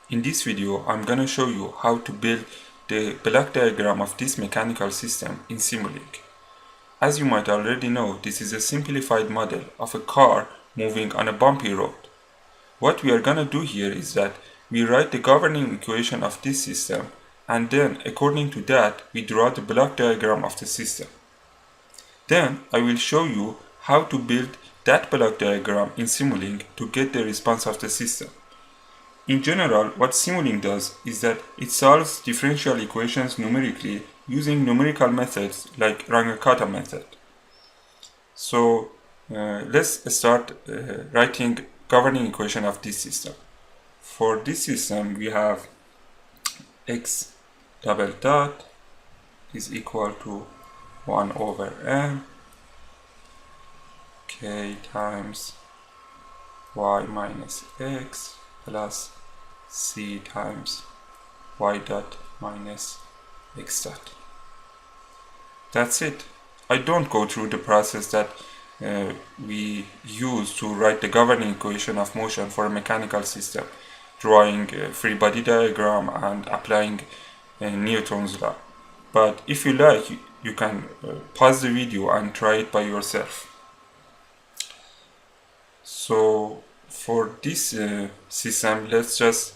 In this video, I'm gonna show you how to build the block diagram of this mechanical system in Simulink. As you might already know, this is a simplified model of a car moving on a bumpy road. What we are gonna do here is that we write the governing equation of this system, and then according to that, we draw the block diagram of the system. Then I will show you how to build that block diagram in Simulink to get the response of the system. In general, what Simulink does is that it solves differential equations numerically using numerical methods like Runge-Kutta method. So let's start writing governing equation of this system. For this system, we have x double dot is equal to 1 over m k times y minus x plus c times y dot minus x dot. That's it. I don't go through the process that we use to write the governing equation of motion for a mechanical system, drawing a free body diagram and applying Newton's law. But if you like, you can pause the video and try it by yourself. So for this system, let's just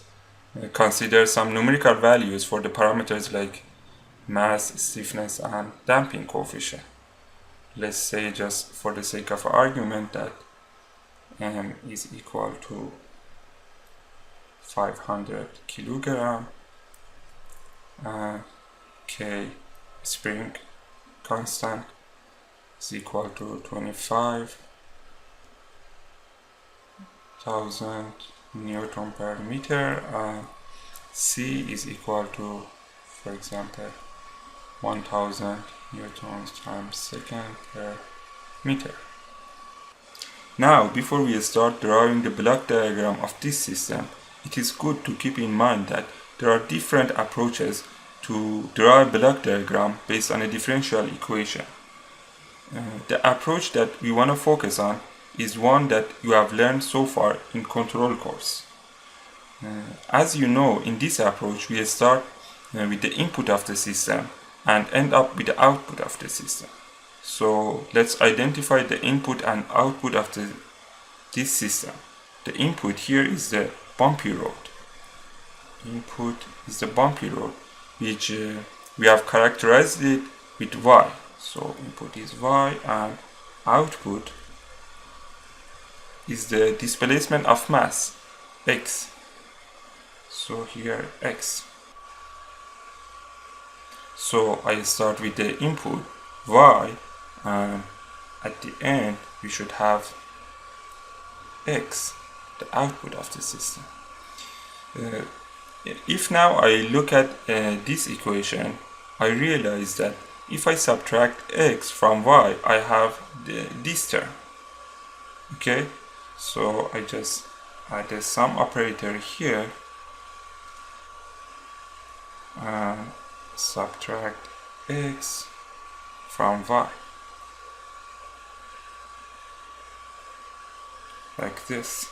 consider some numerical values for the parameters like mass, stiffness, and damping coefficient. Let's say, just for the sake of argument, that m is equal to 500 kilogram, k spring constant is equal to 25,000 Newton per meter, and c is equal to, for example, 1000 newtons times second per meter. Now, before we start drawing the block diagram of this system, it is good to keep in mind that there are different approaches to draw a block diagram based on a differential equation. The approach that we want to focus on is one that you have learned so far in control course. As you know, in this approach we start with the input of the system and end up with the output of the system. So let's identify the input and output of this system. The input here is the bumpy road. Input is the bumpy road, which we have characterized it with y. So input is y and output is the displacement of mass, x. So here x. So I start with the input y, and at the end we should have x, the output of the system. If now I look at this equation, I realize that if I subtract x from y, I have this term. Okay, so I just add the sum operator here and subtract x from y, like this.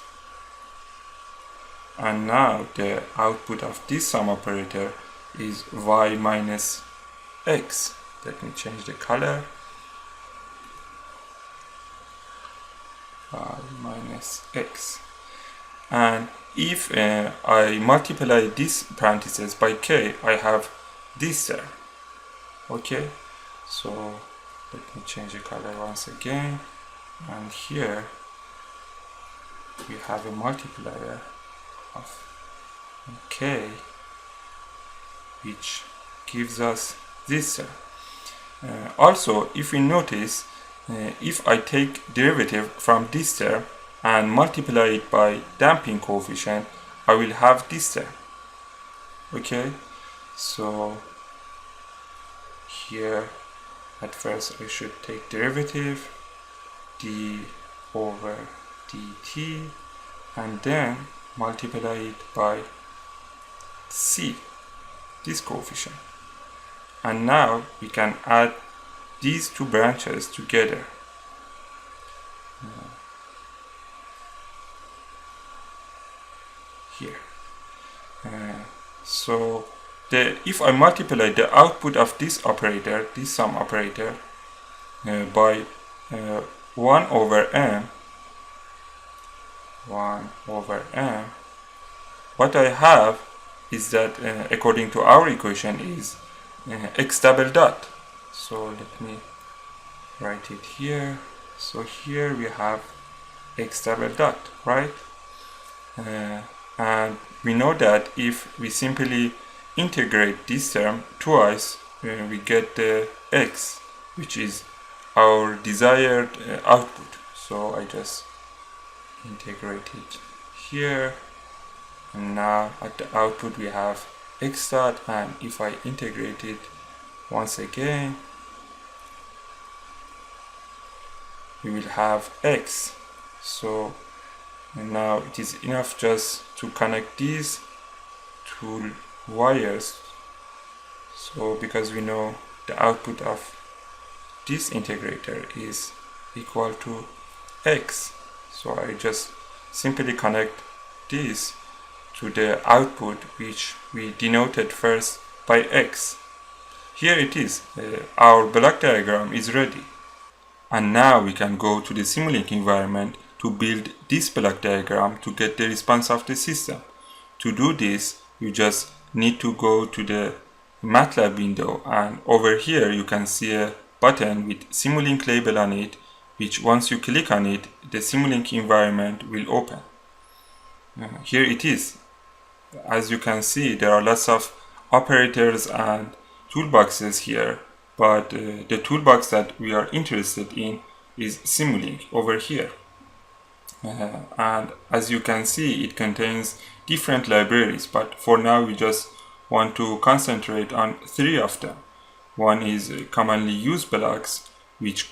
And now the output of this sum operator is y minus x. Let me change the color. Y minus x. And if I multiply this parenthesis by k, I have this term. Okay, so let me change the color once again, and here we have a multiplier of k, which gives us this term. Also, if we notice, if I take derivative from this term and multiply it by damping coefficient, I will have this term. Okay, so here at first I should take derivative d over dt and then multiply it by c, this coefficient. And now we can add these two branches together. Here. So if I multiply the output of this operator, this sum operator, by 1 over m, what I have is that according to our equation is x double dot. So let me write it here. So here we have x double dot, right? And we know that if we simply integrate this term twice, we get the x, which is our desired output. So I just integrate it here, and now at the output we have x dot, and if I integrate it once again, we will have x. So now it is enough just to connect these two wires. So because we know the output of this integrator is equal to x, so I just simply connect this to the output, which we denoted first by x. Here it is, our block diagram is ready. And now we can go to the Simulink environment to build this block diagram to get the response of the system. To do this, you just need to go to the MATLAB window, and over here you can see a button with Simulink label on it, which once you click on it, the Simulink environment will open. Here it is. As you can see, there are lots of operators and toolboxes here, but the toolbox that we are interested in is Simulink over here. And as you can see, it contains different libraries, but for now we just want to concentrate on 3 of them. One is commonly used blocks, which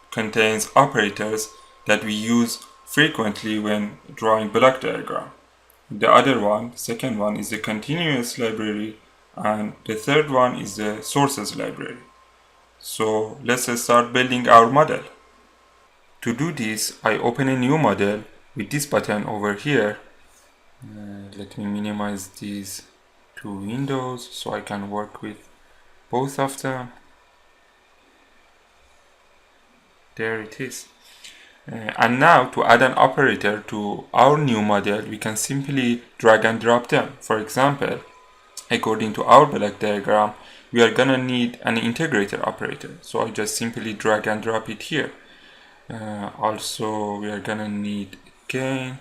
contains operators that we use frequently when drawing block diagram. The other one, second one, is the continuous library, and the third one is the sources library. So let's start building our model. To do this, I open a new model with this button over here. Let me minimize these two windows so I can work with both of them. There it is. And now to add an operator to our new model, we can simply drag and drop them. For example, according to our block diagram, we are gonna need an integrator operator. So I just simply drag and drop it here. Also, we are gonna need gain,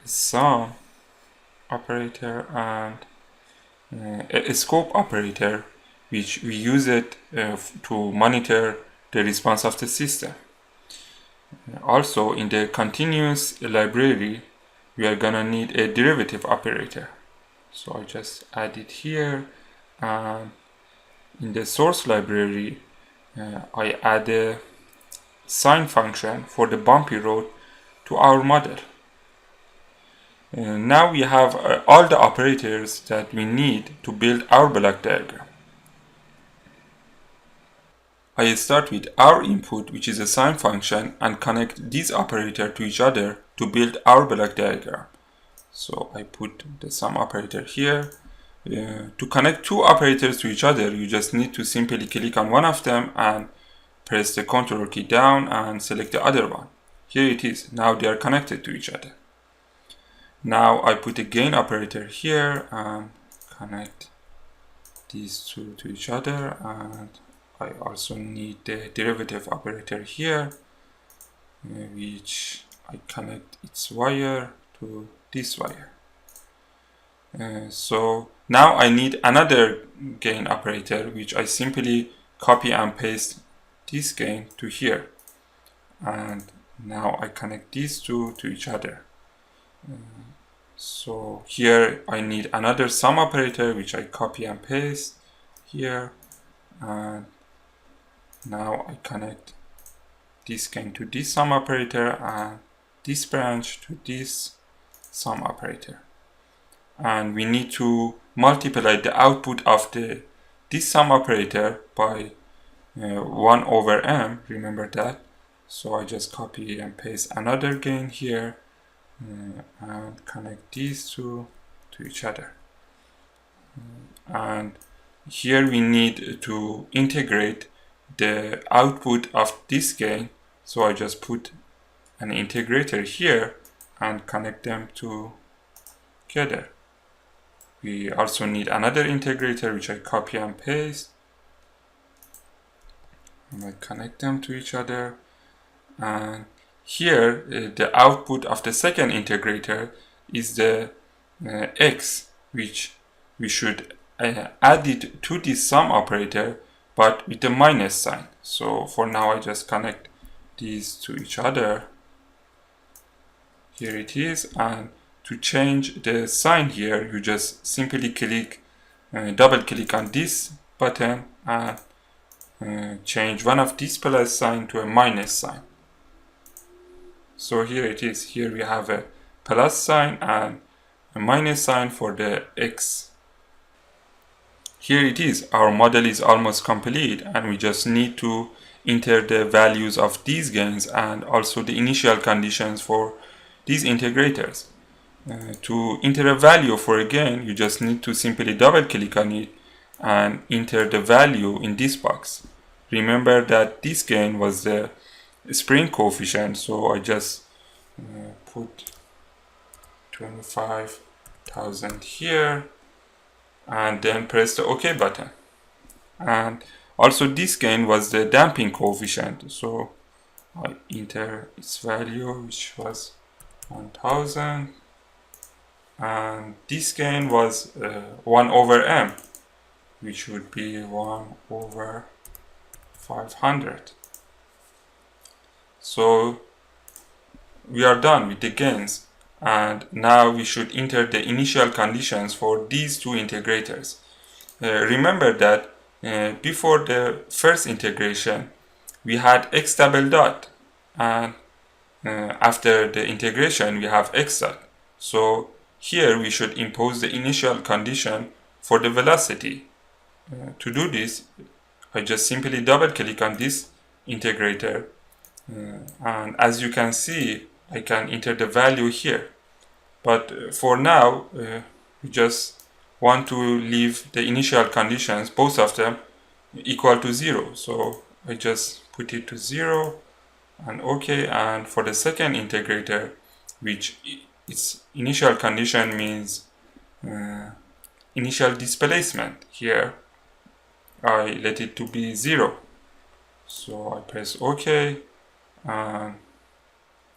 sum operator, and a scope operator, which we use it to monitor the response of the system. Also, in the continuous library, we are gonna need a derivative operator. So I just add it here, and in the source library, I add a sine function for the bumpy road to our model. Now we have all the operators that we need to build our block diagram. I start with our input, which is a sine function, and connect this operator to each other to build our block diagram. So I put the sum operator here. To connect two operators to each other, you just need to simply click on one of them and press the Ctrl key down and select the other one. Here it is. Now they are connected to each other. Now I put a gain operator here and connect these two to each other, and I also need the derivative operator here, which I connect its wire to this wire. So now I need another gain operator, which I simply copy and paste this gain to here, and now I connect these two to each other. So here I need another sum operator, which I copy and paste here, and now I connect this gain to this sum operator and this branch to this sum operator. And we need to multiply the output of this sum operator by 1 over m, remember that. So I just copy and paste another gain here, and connect these two to each other. And here we need to integrate the output of this gain, so I just put an integrator here and connect them together. We also need another integrator which I copy and paste, and I connect them to each other. And here the output of the second integrator is the x, which we should add it to the sum operator but with the minus sign. So for now I just connect these to each other. Here it is, and to change the sign here you just simply click, double click on this button and change one of these plus sign to a minus sign. So here it is. Here we have a plus sign and a minus sign for the x. Here it is. Our model is almost complete and we just need to enter the values of these gains and also the initial conditions for these integrators. To enter a value for a gain, you just need to simply double click on it and enter the value in this box. Remember that this gain was the spring coefficient, so I just put 25,000 here and then press the OK button. And also this gain was the damping coefficient, so I enter its value, which was 1000, and this gain was 1 over m, which would be 1 over 500. So we are done with the gains, and now we should enter the initial conditions for these two integrators. Remember that before the first integration we had x double dot, and after the integration we have x dot. So here we should impose the initial condition for the velocity. To do this, I just simply double click on this integrator, and as you can see I can enter the value here, but for now we just want to leave the initial conditions, both of them, equal to 0, so I just put it to 0 and OK. And for the second integrator, which its initial condition means initial displacement, here I let it to be 0, so I press OK, and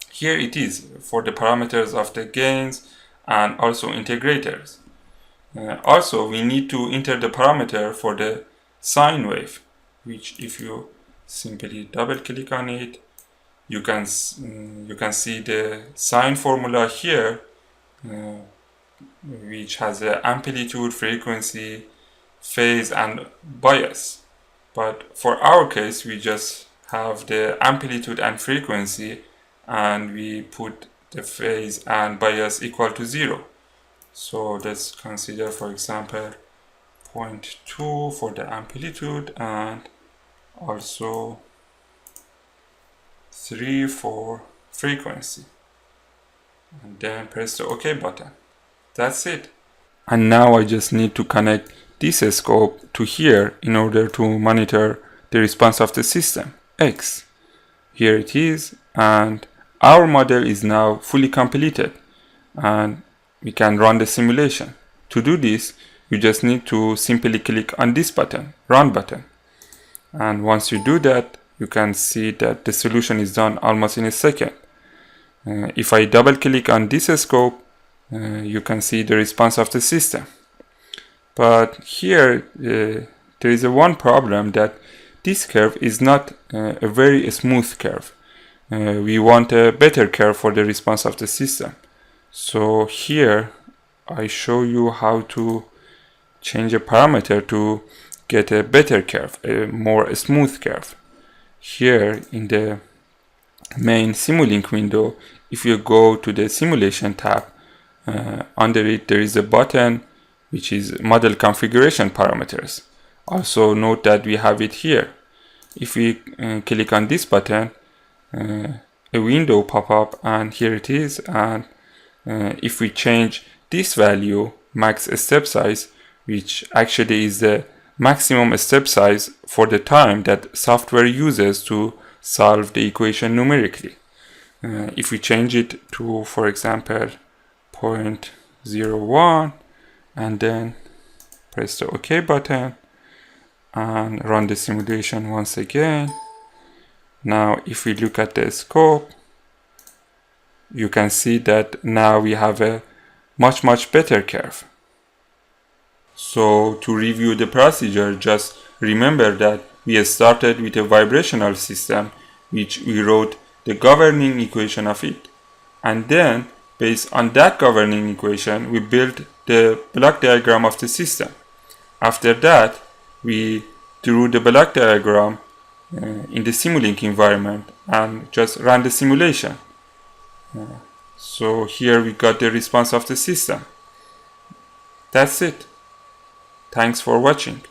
here it is for the parameters of the gains and also integrators. Also we need to enter the parameter for the sine wave, which if you simply double click on it, you can see the sine formula here, which has the amplitude, frequency, phase and bias. But for our case we just have the amplitude and frequency, and we put the phase and bias equal to 0. So let's consider, for example, 0.2 for the amplitude and also 3 for frequency, and then press the OK button. That's it. And now I just need to connect this scope to here in order to monitor the response of the system, X. Here it is, and our model is now fully completed and we can run the simulation. To do this, you just need to simply click on this button, Run button. And once you do that, you can see that the solution is done almost in a second. If I double click on this scope, you can see the response of the system. But here there is one problem, that this curve is not a very smooth curve. We want a better curve for the response of the system. So here I show you how to change a parameter to get a better curve, a more smooth curve. Here in the main Simulink window, if you go to the simulation tab, under it there is a button which is model configuration parameters. Also note that we have it here. If we click on this button, a window pop up, and here it is, and if we change this value, max step size, which actually is the maximum step size for the time that software uses to solve the equation numerically. If we change it to, for example, 0.01 and then press the OK button and run the simulation once again. Now if we look at the scope, you can see that now we have a much better curve. So to review the procedure, just remember that we started with a vibrational system, which we wrote the governing equation of it, and then based on that governing equation we built the block diagram of the system. After that we drew the block diagram in the Simulink environment and just ran the simulation. So here we got the response of the system. That's it. Thanks for watching.